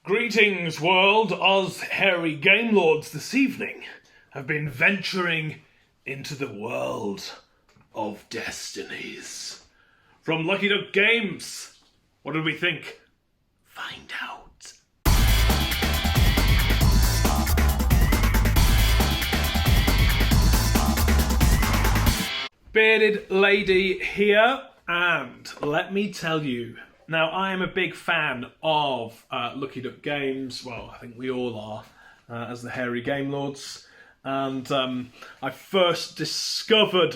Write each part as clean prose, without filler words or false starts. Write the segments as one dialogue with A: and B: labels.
A: Greetings, world. Us hairy game lords this evening have been venturing into the world of Destinies. From Lucky Duck Games, what did we think? Find out. Bearded lady here, and let me tell you, now I am a big fan of Lucky Duck Games. Well, I think we all are, as the hairy game lords. And I first discovered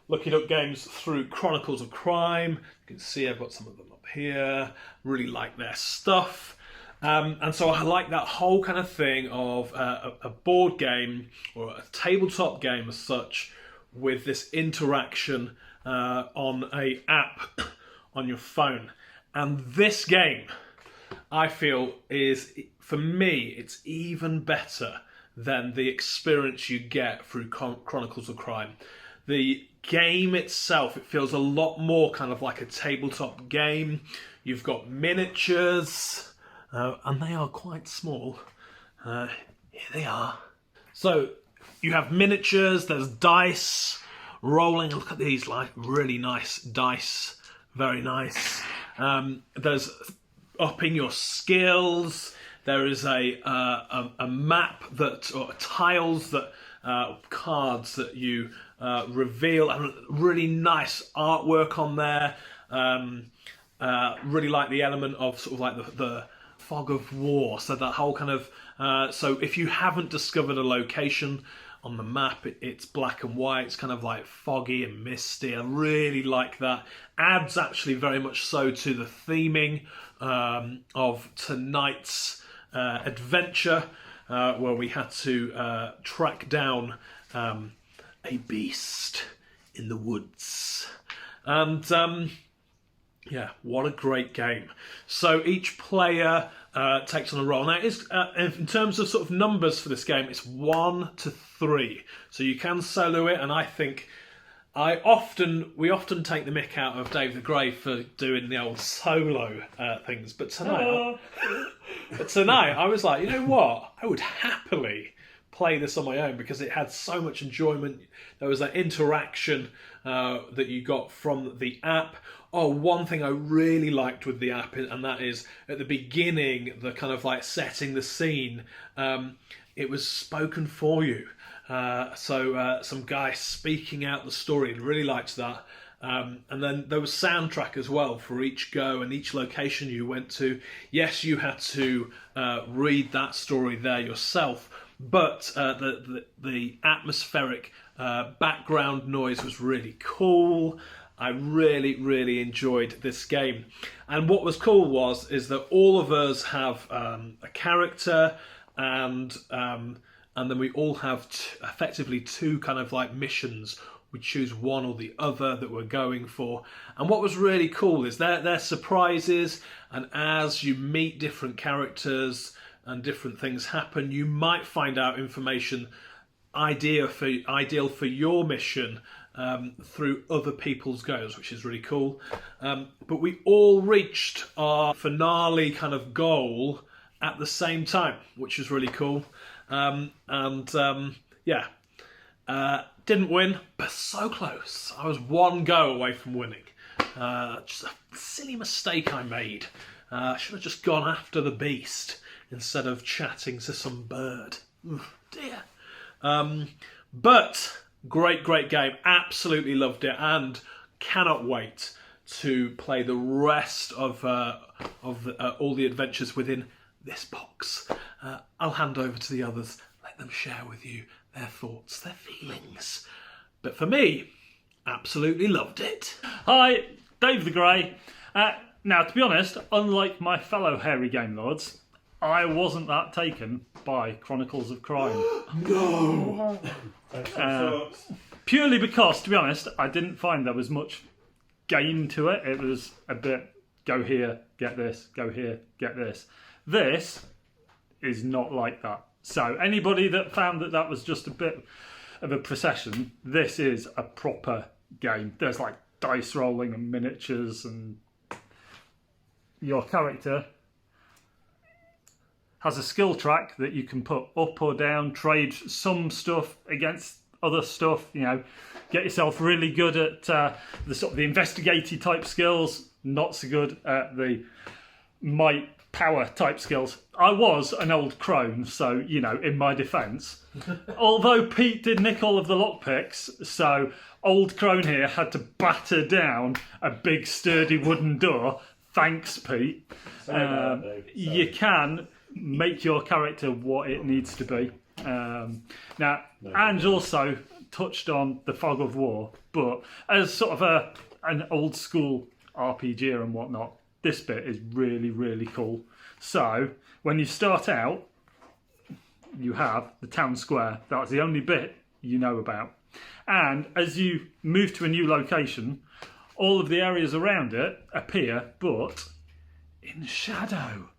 A: Lucky Duck Games through Chronicles of Crime. You can see I've got some of them up here. Really like their stuff. And so I like that whole kind of thing of a board game or a tabletop game as such, with this interaction on a app on your phone. And this game, I feel, is, for me, it's even better than the experience you get through Chronicles of Crime. The game itself, it feels a lot more kind of like a tabletop game. You've got miniatures, and they are quite small. Here they are. So you have miniatures, there's dice, rolling. Look at these, like, really nice dice. Very nice. There's upping your skills. There is a map that, or tiles that, cards that you reveal, and really nice artwork on there. Really like the element of sort of like the fog of war. So that whole kind of, so if you haven't discovered a location on the map, it's black and white. It's kind of like foggy and misty. I really like that. Adds actually very much so to the theming of tonight's adventure, where we had to track down a beast in the woods. And yeah, what a great game. So each player takes on a role. Now, it's, in terms of sort of numbers for this game, it's 1 to 3. So you can solo it, and I think we often take the mick out of Dave the Grey for doing the old solo things. But tonight, I was like, you know what? I would happily play this on my own because it had so much enjoyment. There was that interaction that you got from the app. Oh, one thing I really liked with the app, and that is at the beginning, the kind of like setting the scene, it was spoken for you. So some guy speaking out the story, and really liked that. And then there was soundtrack as well for each go and each location you went to. Yes, you had to read that story there yourself, but the atmospheric background noise was really cool. I really, really enjoyed this game. And what was cool is that all of us have a character, and then we all have effectively two kind of like missions. We choose one or the other that we're going for. And what was really cool is they're surprises, and as you meet different characters and different things happen, you might find out information ideal for your mission through other people's goals, which is really cool. But we all reached our finale kind of goal at the same time, which is really cool. Yeah, didn't win, but so close. I was one go away from winning. Just a silly mistake I made. I should have just gone after the beast instead of chatting to some bird. Dear. But great game. Absolutely loved it, and cannot wait to play the rest of all the adventures within this box. I'll hand over to the others. Let them share with you their thoughts, their feelings. But for me, absolutely loved it.
B: Hi, Dave the Grey. Now, to be honest, unlike my fellow hairy game lords, I wasn't that taken by Chronicles of Crime.
A: No!
B: Purely because, to be honest, I didn't find there was much game to it. It was a bit, go here, get this, go here, get this. This is not like that. So anybody that found that was just a bit of a procession, this is a proper game. There's like dice rolling and miniatures, and your character has a skill track that you can put up or down, trade some stuff against other stuff, get yourself really good at the sort of the investigative type skills, not so good at the might power type skills. I was an old crone, so in my defence, although Pete did nick all of the lockpicks, so old crone here had to batter down a big sturdy wooden door. Thanks, Pete. You can make your character what it needs to be. Now, Ange also touched on the fog of war, but as sort of an old school RPG and whatnot, this bit is really, really cool. So, when you start out, you have the town square. That's the only bit you know about. And as you move to a new location, all of the areas around it appear, but in shadow.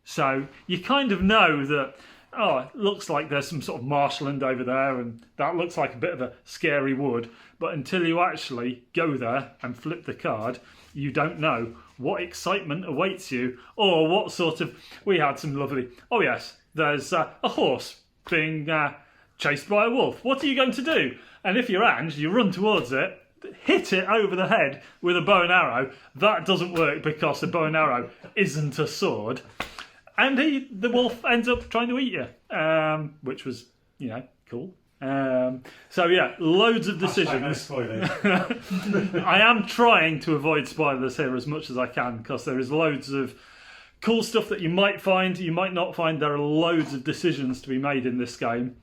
B: So you kind of know that, it looks like there's some sort of marshland over there, and that looks like a bit of a scary wood. But until you actually go there and flip the card, you don't know what excitement awaits you, or what sort of... We had some lovely... Oh yes, there's a horse being chased by a wolf. What are you going to do? And if you're Ange, you run towards it, hit it over the head with a bow and arrow. That doesn't work because the bow and arrow isn't a sword. And the wolf ends up trying to eat you, which was, cool. So yeah, loads of decisions. I am trying to avoid spoilers here as much as I can, because there is loads of cool stuff that you might find, you might not find. There are loads of decisions to be made in this game.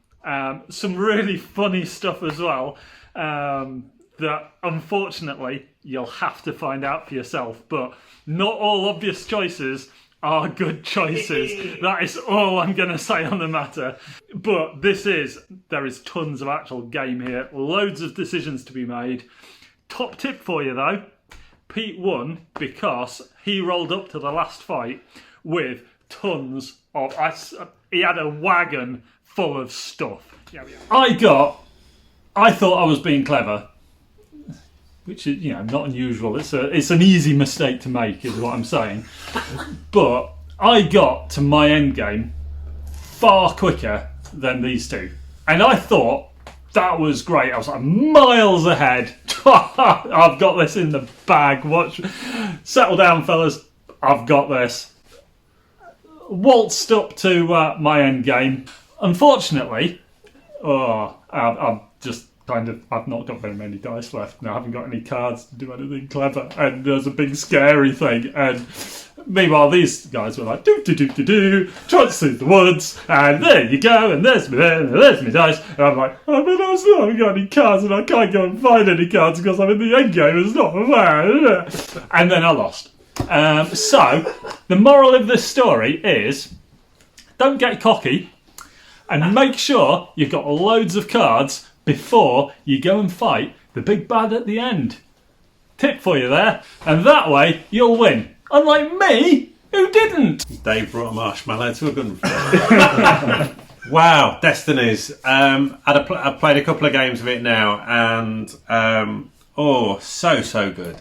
B: Some really funny stuff as well, that unfortunately you'll have to find out for yourself. But not all obvious choices are good choices. That is all I'm going to say on the matter. But there is tons of actual game here. Loads of decisions to be made. Top tip for you though, Pete won because he rolled up to the last fight with tons of... He had a wagon full of stuff. I thought I was being clever, which is, not unusual. It's an easy mistake to make, is what I'm saying. But I got to my end game far quicker than these two, and I thought that was great. I was like miles ahead. I've got this in the bag. Settle down, fellas. I've got this. Waltzed up to my end game. Unfortunately, I'm just I've not got very many dice left, and I haven't got any cards to do anything clever, and there's a big scary thing, and meanwhile these guys were like do trot through the woods, and there you go, and there's my dice, and I'm like, I haven't got any cards, and I can't go and find any cards because I'm in the end game. It's not fair. And then I lost. So the moral of this story is, don't get cocky, and make sure you've got loads of cards before you go and fight the big bad at the end. Tip for you there. And that way you'll win. Unlike me, who didn't.
C: Dave brought a marshmallow to a gunfight. Wow, Destinies. I've played a couple of games of it now, and so good.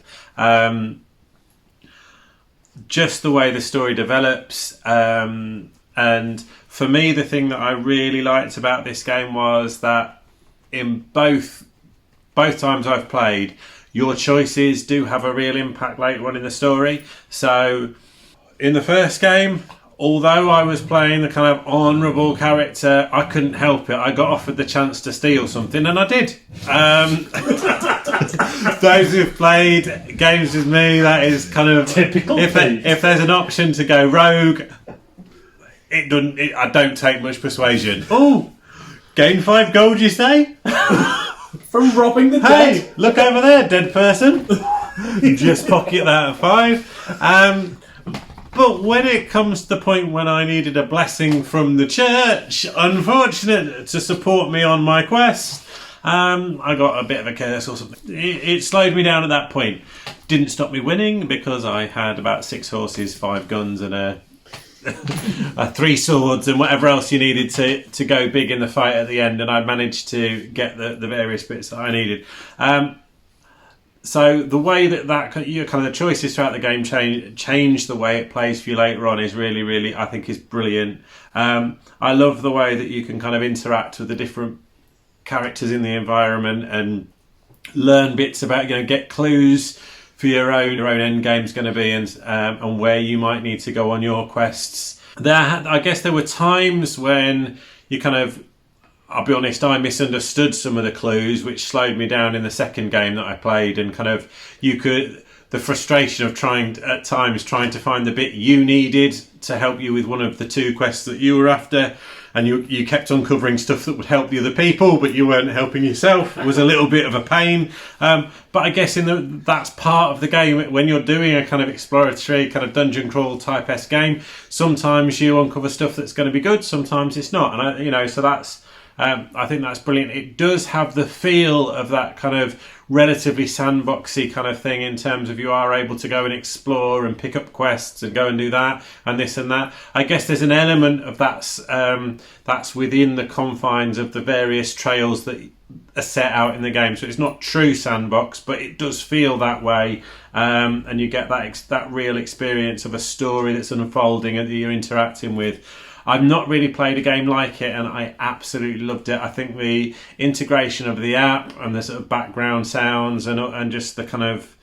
C: Just the way the story develops, and for me, the thing that I really liked about this game was that in both times I've played, your choices do have a real impact later on in the story. So in the first game, although I was playing the kind of honourable character, I couldn't help it. I got offered the chance to steal something, and I did. Those who've played games with me, that is kind of
B: typical.
C: If there's an option to go rogue, I don't take much persuasion. Oh, gain 5 gold, you say?
D: From robbing the dead.
C: Hey, look over there, dead person. Just pocket that at 5. But when it comes to the point when I needed a blessing from the church, unfortunate to support me on my quest, I got a bit of a curse or something. It slowed me down at that point. Didn't stop me winning because I had about 6 horses, 5 guns, and 3 swords and whatever else you needed to go big in the fight at the end, and I managed to get the various bits that I needed. So the way that your kind of the choices throughout the game change the way it plays for you later on is really, really, I think, is brilliant. I love the way that you can kind of interact with the different characters in the environment and learn bits about, get clues for your own end game's going to be, and where you might need to go on your quests. I guess there were times when you kind of, I'll be honest, I misunderstood some of the clues, which slowed me down in the second game that I played, and kind of the frustration of trying to find the bit you needed to help you with one of the two quests that you were after, and you kept uncovering stuff that would help the other people, but you weren't helping yourself. It was a little bit of a pain. But I guess that's part of the game. When you're doing a kind of exploratory, kind of dungeon crawl type-esque game, sometimes you uncover stuff that's going to be good, sometimes it's not. And so that's, I think that's brilliant. It does have the feel of that kind of relatively sandboxy kind of thing, in terms of you are able to go and explore and pick up quests and go and do that and this and that. I guess there's an element of that's within the confines of the various trails that are set out in the game. So it's not true sandbox, but it does feel that way, and you get that real experience of a story that's unfolding and that you're interacting with. I've not really played a game like it, and I absolutely loved it. I think the integration of the app and the sort of background sounds and just the kind of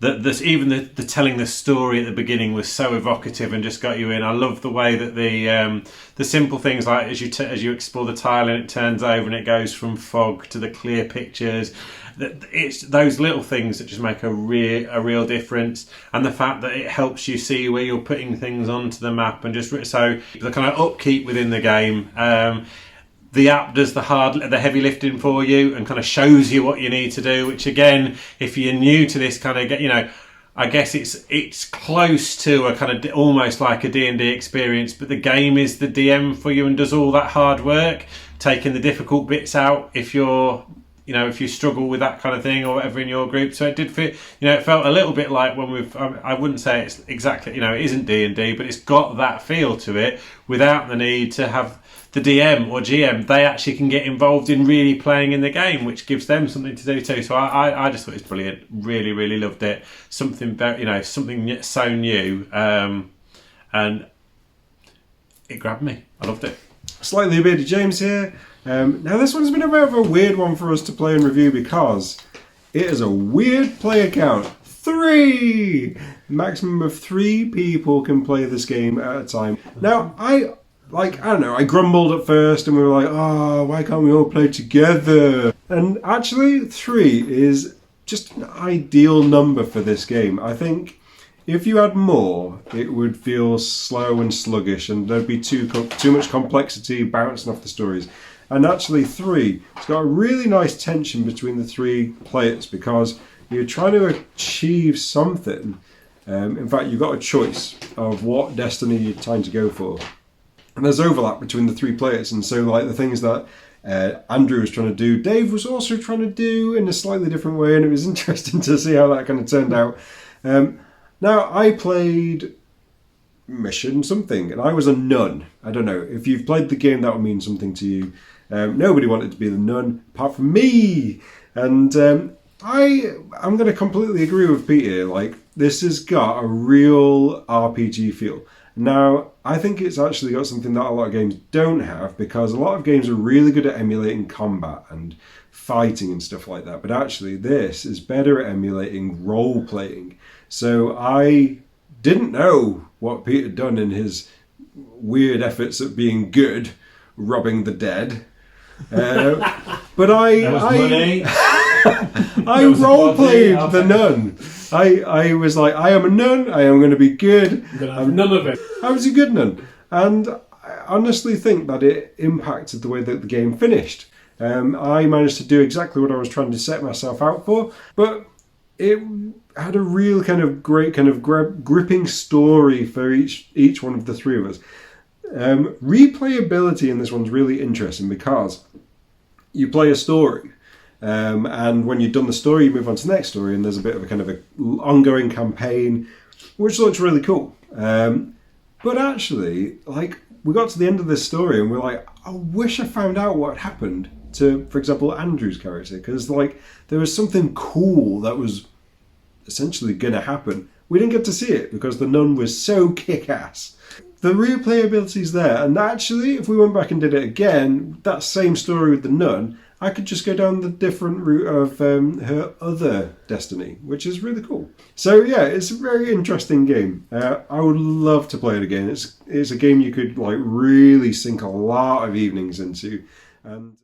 C: the telling the story at the beginning was so evocative and just got you in. I love the way that the simple things, like as you explore the tile and it turns over and it goes from fog to the clear pictures. It's those little things that just make a real difference, and the fact that it helps you see where you're putting things onto the map, and just so the kind of upkeep within the game. The app does the heavy lifting for you and kind of shows you what you need to do, which again, if you're new to this kind of, I guess it's close to a kind of almost like a D&D experience, but the game is the DM for you and does all that hard work, taking the difficult bits out if you struggle with that kind of thing or whatever in your group. So it did fit, it felt a little bit like when I wouldn't say it's exactly, it isn't D&D, but it's got that feel to it without the need to have the DM or GM. They actually can get involved in really playing in the game, which gives them something to do too. So I just thought it was brilliant. Really, really loved it. Something very, something so new, and it grabbed me. I loved it.
E: Slightly bearded James here. Now this one's been a bit of a weird one for us to play and review because it is a weird player count. 3! Maximum of 3 people can play this game at a time. Now, I don't know, I grumbled at first and we were like, why can't we all play together? And actually 3 is just an ideal number for this game. I think if you had more, it would feel slow and sluggish and there'd be too much complexity bouncing off the stories. And actually 3, it's got a really nice tension between the 3 players because you're trying to achieve something. In fact, you've got a choice of what destiny you're trying to go for. And there's overlap between the 3 players. And so like the things that Andrew was trying to do, Dave was also trying to do in a slightly different way. And it was interesting to see how that kind of turned out. Now, I played mission something, and I was a nun. I don't know. If you've played the game, that will mean something to you. Nobody wanted to be the nun, apart from me. And I'm going to completely agree with Peter. Like, this has got a real RPG feel. Now, I think it's actually got something that a lot of games don't have, because a lot of games are really good at emulating combat and fighting and stuff like that. But actually, this is better at emulating role-playing. So I didn't know what Pete had done in his weird efforts at being good, robbing the dead. But I role-played the nun. I was like, I am a nun, I am going to be good.
D: I'm going to have none of it.
E: I was a good nun. And I honestly think that it impacted the way that the game finished. I managed to do exactly what I was trying to set myself out for, but it had a real kind of great kind of gripping story for each one of the 3 of us. Replayability in this one's really interesting because you play a story, and when you've done the story, you move on to the next story, and there's a bit of a kind of an ongoing campaign, which looks really cool. But actually, like, we got to the end of this story, and we're like, I wish I found out what happened to, for example, Andrew's character, because like there was something cool that was essentially going to happen. We didn't get to see it because the nun was so kick-ass. The replayability's there, and actually, if we went back and did it again, that same story with the nun, I could just go down the different route of her other Destiny, which is really cool. So yeah, it's a very interesting game. I would love to play it again. It's a game you could like really sink a lot of evenings into. And